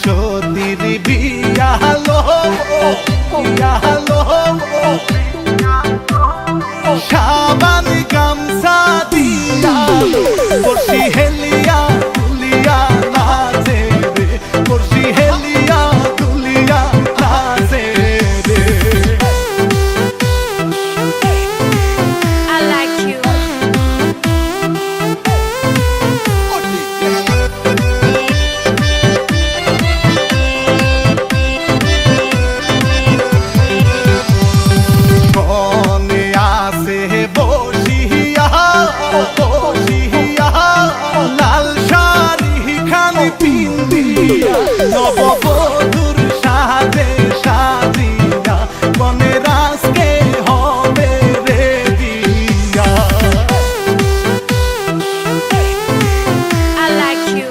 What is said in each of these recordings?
সতীর বিয়া হলো সাবান গামছা দিয়া বর্ষি হেলিয়া দুলিয়া নাচে রে বর্ষি হেলিয়া দুলিয়া নাচে রে I like you. কনে আসে বসিয়া লাল শাড়ি খানি পিন্দিয়া নববধূর সাজে সাজিয়া কনে রাজকে হবে রে দিয়া I like you.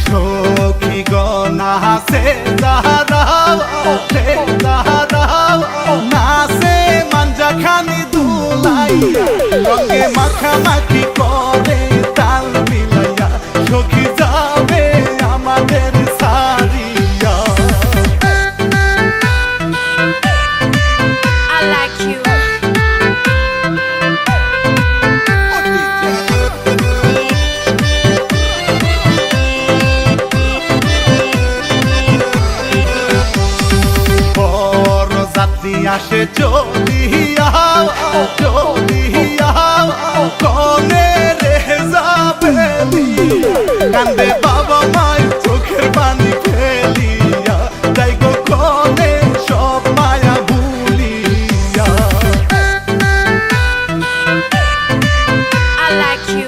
সখী গনা হাসে দাঁড়াও নাচে মাঞ্জা খানি দুলাইয়া রঙে মাখামাখি করে তাল মিলাইয়া সখী যাবে আমাদের সারিয়া I like you. বড় যাত্রী আসে চলিয়া কনে রে যাবে কান্দে বাবা মাই চোখের পানি ফেলিয়া যাই গো কনে সব মায়া ভুলিয়া I like you.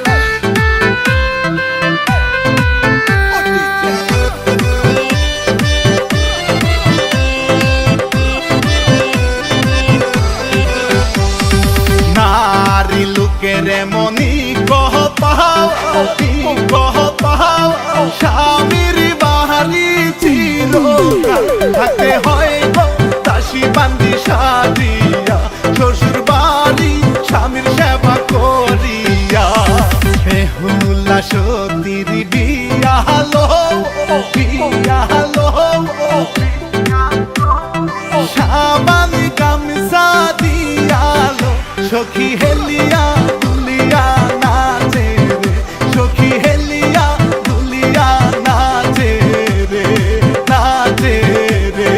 নারী লোকের মনি কহ পাও স্বামীর বাহারি চির থাকতে হয় গো দাসী বান্দি সাজিয়া শ্বশুর বাড়ি স্বামীর সেবা করিয়া বেহুলা সতীর বিয়া হলো সাবান গামছা দিয়ালো সখী হেলিয়া দুলিয়া নাচে রে সখী হেলিয়া দুলিয়া নাচে রে নাচে রে